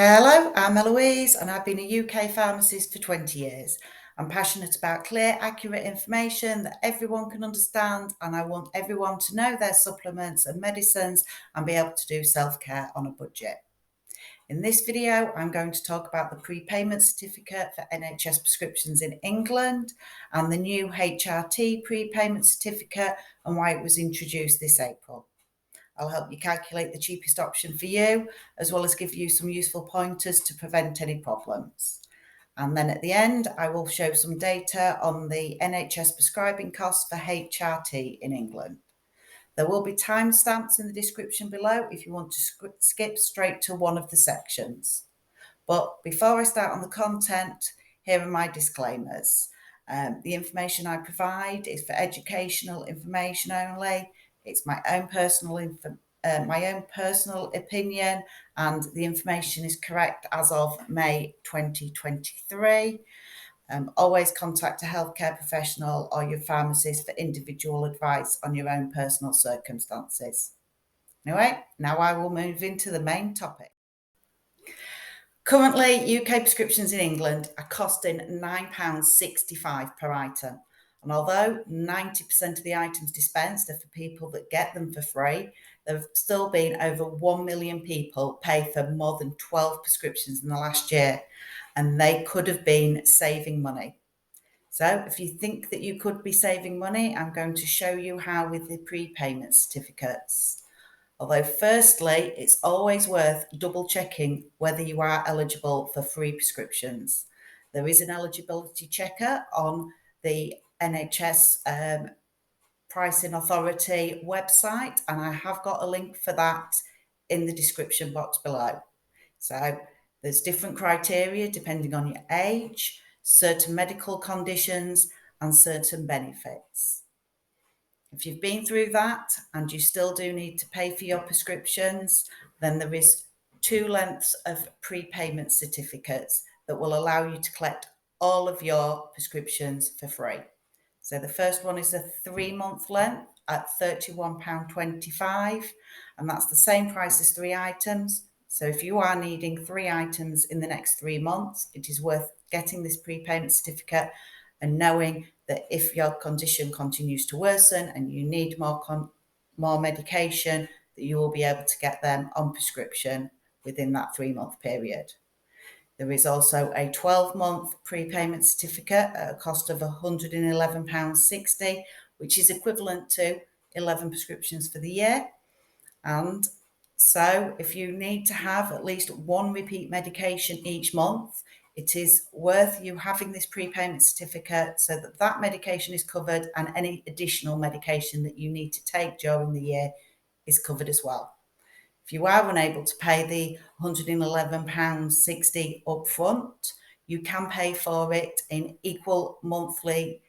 Hello, I'm Eloise and I've been a UK pharmacist for 20 years. I'm passionate about clear, accurate information that everyone can understand, and I want everyone to know their supplements and medicines and be able to do self-care on a budget. In this video, I'm going to talk about the prepayment certificate for NHS prescriptions in England and the new HRT prepayment certificate and why it was introduced this April. I'll help you calculate the cheapest option for you, as well as give you some useful pointers to prevent any problems. And then at the end, I will show some data on the NHS prescribing costs for HRT in England. There will be timestamps in the description below if you want to skip straight to one of the sections. But before I start on the content, here are my disclaimers. The information I provide is for educational information only. It's my own personal opinion, and the information is correct as of May 2023. Always contact a healthcare professional or your pharmacist for individual advice on your own personal circumstances. Anyway, now I will move into the main topic. Currently, UK prescriptions in England are costing £9.65 per item. And although 90% of the items dispensed are for people that get them for free, there have still been over 1 million people pay for more than 12 prescriptions in the last year, and they could have been saving money. So if you think that you could be saving money, I'm going to show you how with the prepayment certificates. Although firstly, it's always worth double checking whether you are eligible for free prescriptions. There is an eligibility checker on the NHS Pricing Authority website, and I have got a link for that in the description box below. So there's different criteria depending on your age, certain medical conditions, and certain benefits. If you've been through that and you still do need to pay for your prescriptions, then there is 2 lengths of prepayment certificates that will allow you to collect all of your prescriptions for free. So the first one is a 3-month length at £31.25, and that's the same price as 3 items. So if you are needing 3 items in the next 3 months, it is worth getting this prepayment certificate and knowing that if your condition continues to worsen and you need more medication, that you will be able to get them on prescription within that 3-month period. There is also a 12-month prepayment certificate at a cost of £111.60, which is equivalent to 11 prescriptions for the year. And so if you need to have at least 1 repeat medication each month, it is worth you having this prepayment certificate so that that medication is covered, and any additional medication that you need to take during the year is covered as well. If you are unable to pay the £111.60 upfront, you can pay for it in equal monthly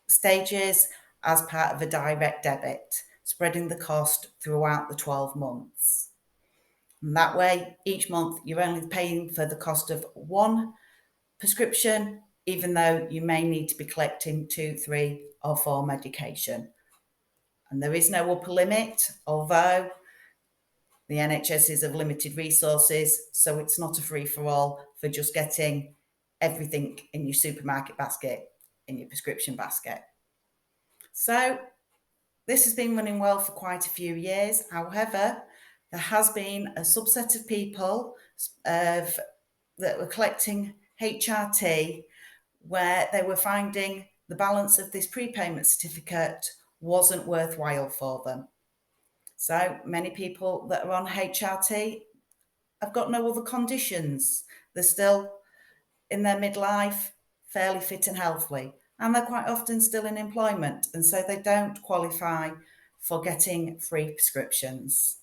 stages as part of a direct debit, spreading the cost throughout the 12 months. And that way, each month you're only paying for the cost of 1 prescription, even though you may need to be collecting 2, 3, or 4 medication. And there is no upper limit, although the NHS is of limited resources, so it's not a free-for-all for just getting everything in your supermarket basket, in your prescription basket. So this has been running well for quite a few years. However, there has been a subset of people that were collecting HRT where they were finding the balance of this prepayment certificate wasn't worthwhile for them. So many people that are on HRT have got no other conditions. They're still in their midlife, fairly fit and healthy, and they're quite often still in employment, and so they don't qualify for getting free prescriptions.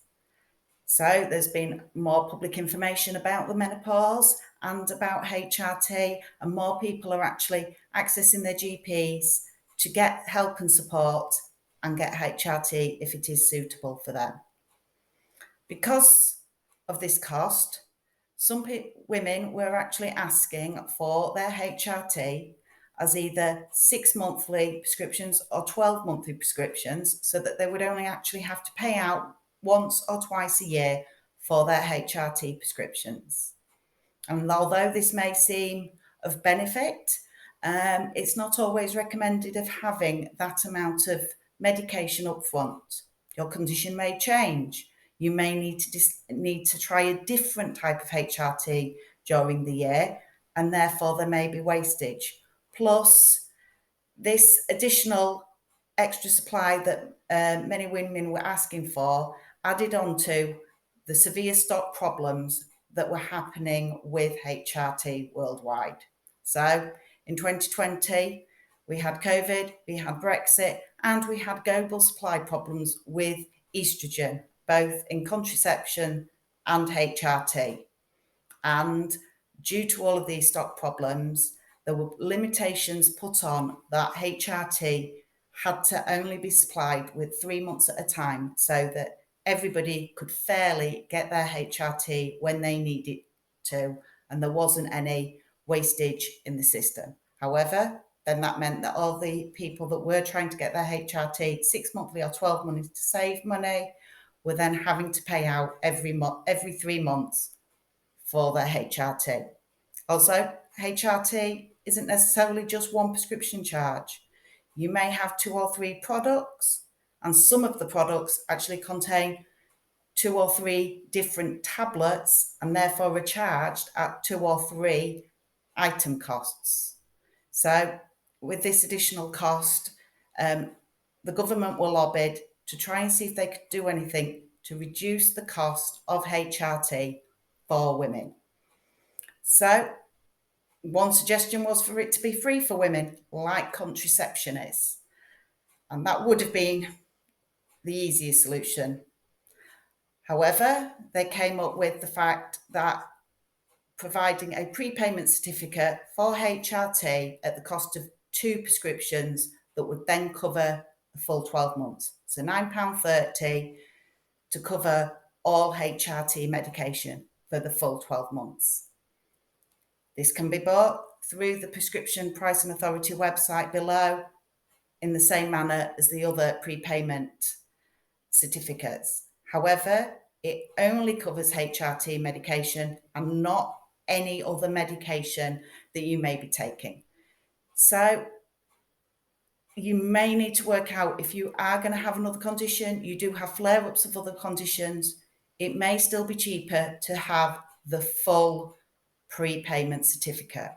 So there's been more public information about the menopause and about HRT, and more people are actually accessing their GPs to get help and support and get HRT if it is suitable for them. Because of this cost, some women were actually asking for their HRT as either 6 monthly prescriptions or 12 monthly prescriptions, so that they would only actually have to pay out once or twice a year for their HRT prescriptions. And although this may seem of benefit, it's not always recommended of having that amount of medication up front. Your condition may change. You may need to try a different type of HRT during the year, and therefore there may be wastage. Plus, this additional extra supply that many women were asking for added on to the severe stock problems that were happening with HRT worldwide. So in 2020, we had COVID, we had Brexit, and we had global supply problems with estrogen, both in contraception and HRT. And due to all of these stock problems, there were limitations put on that HRT had to only be supplied with 3 months at a time so that everybody could fairly get their HRT when they needed to, and there wasn't any wastage in the system. However, then that meant that all the people that were trying to get their HRT 6 monthly or 12 months to save money were then having to pay out every 3 months for their HRT. Also, HRT isn't necessarily just one prescription charge. You may have 2 or 3 products, and some of the products actually contain 2 or 3 different tablets and therefore are charged at 2 or 3 item costs. So with this additional cost, the government were lobbied to try and see if they could do anything to reduce the cost of HRT for women. So one suggestion was for it to be free for women, like contraception is. And that would have been the easiest solution. However, they came up with the fact that providing a prepayment certificate for HRT at the cost of 2 prescriptions that would then cover the full 12 months. So £9.30 to cover all HRT medication for the full 12 months. This can be bought through the Prescription Pricing Authority website below in the same manner as the other prepayment certificates. However, it only covers HRT medication and not any other medication that you may be taking. So you may need to work out if you are going to have another condition, you do have flare-ups of other conditions, it may still be cheaper to have the full prepayment certificate.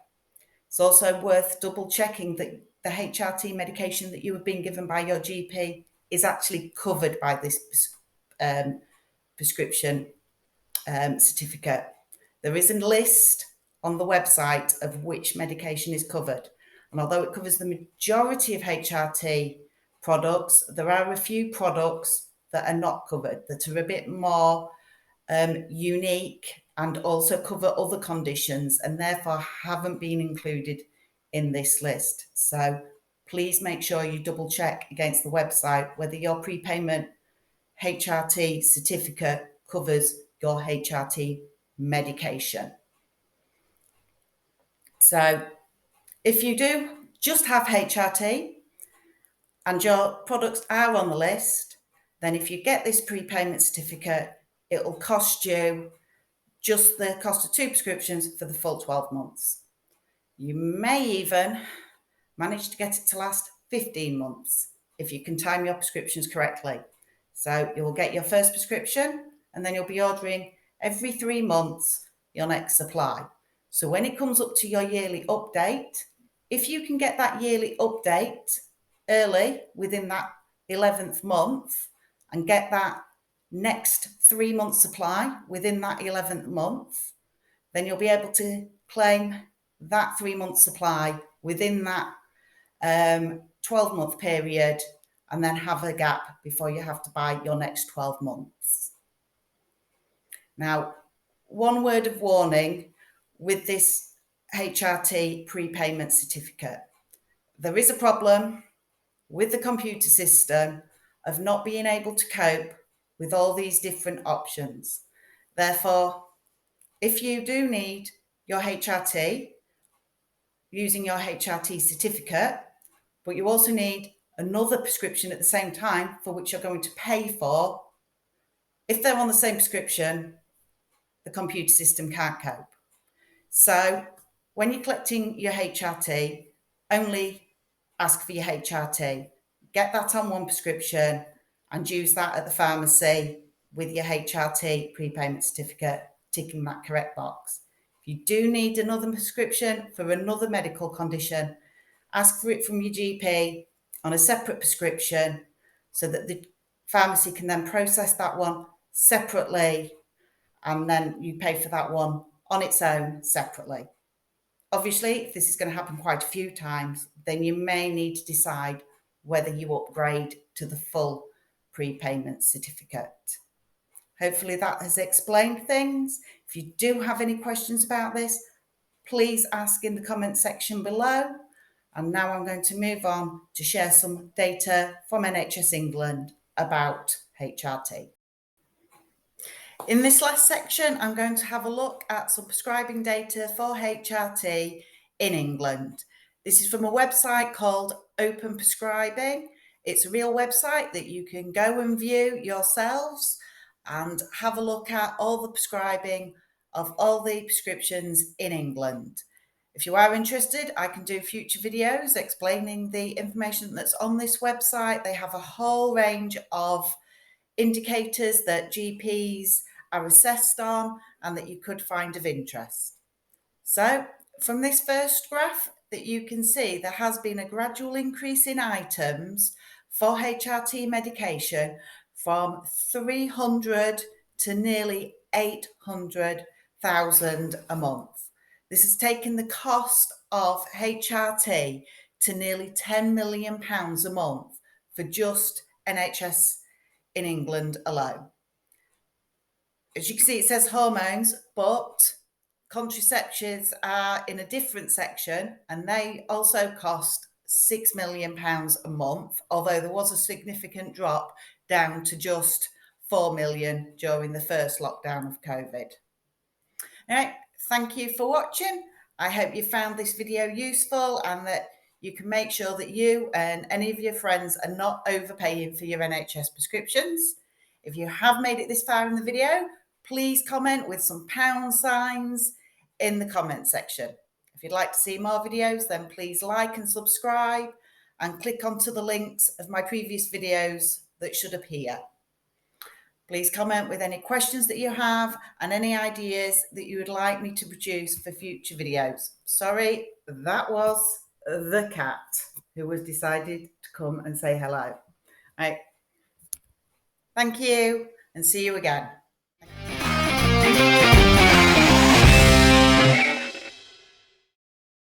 It's also worth double checking that the HRT medication that you have been given by your GP is actually covered by this prescription certificate. There is a list on the website of which medication is covered. And although it covers the majority of HRT products, there are a few products that are not covered, that are a bit more unique and also cover other conditions and therefore haven't been included in this list. So please make sure you double check against the website whether your prepayment HRT certificate covers your HRT medication. So if you do just have HRT and your products are on the list, then if you get this prepayment certificate, it will cost you just the cost of 2 prescriptions for the full 12 months. You may even manage to get it to last 15 months if you can time your prescriptions correctly. So you will get your first prescription and then you'll be ordering every 3 months your next supply. So when it comes up to your yearly update, if you can get that yearly update early within that 11th month and get that next 3 month supply within that 11th month, then you'll be able to claim that 3 month supply within that 12-month period and then have a gap before you have to buy your next 12 months. Now, one word of warning with this HRT prepayment certificate. There is a problem with the computer system of not being able to cope with all these different options. Therefore, if you do need your HRT, using your HRT certificate, but you also need another prescription at the same time for which you're going to pay for, if they're on the same prescription, the computer system can't cope. So when you're collecting your HRT, only ask for your HRT. Get that on one prescription and use that at the pharmacy with your HRT prepayment certificate, ticking that correct box. If you do need another prescription for another medical condition, ask for it from your GP on a separate prescription so that the pharmacy can then process that one separately, and then you pay for that one on its own separately. Obviously, if this is going to happen quite a few times, then you may need to decide whether you upgrade to the full prepayment certificate. Hopefully that has explained things. If you do have any questions about this, please ask in the comment section below. And now I'm going to move on to share some data from NHS England about HRT. In this last section, I'm going to have a look at some prescribing data for HRT in England. This is from a website called Openprescribing. It's a real website that you can go and view yourselves and have a look at all the prescribing of all the prescriptions in England. If you are interested, I can do future videos explaining the information that's on this website. They have a whole range of indicators that GPs are assessed on and that you could find of interest. So from this first graph that you can see, there has been a gradual increase in items for HRT medication from 300 to nearly 800,000 a month. This has taken the cost of HRT to nearly £10 million a month for just NHS in England alone. As you can see, it says hormones, but contraceptives are in a different section, and they also cost £6 million a month, although there was a significant drop down to just 4 million during the first lockdown of COVID. All right, thank you for watching. I hope you found this video useful and that you can make sure that you and any of your friends are not overpaying for your NHS prescriptions. If you have made it this far in the video, please comment with some pound signs in the comment section. If you'd like to see more videos, then please like and subscribe and click onto the links of my previous videos that should appear. Please comment with any questions that you have and any ideas that you would like me to produce for future videos. Sorry, that was the cat who was decided to come and say hello. All right. Thank you and see you again.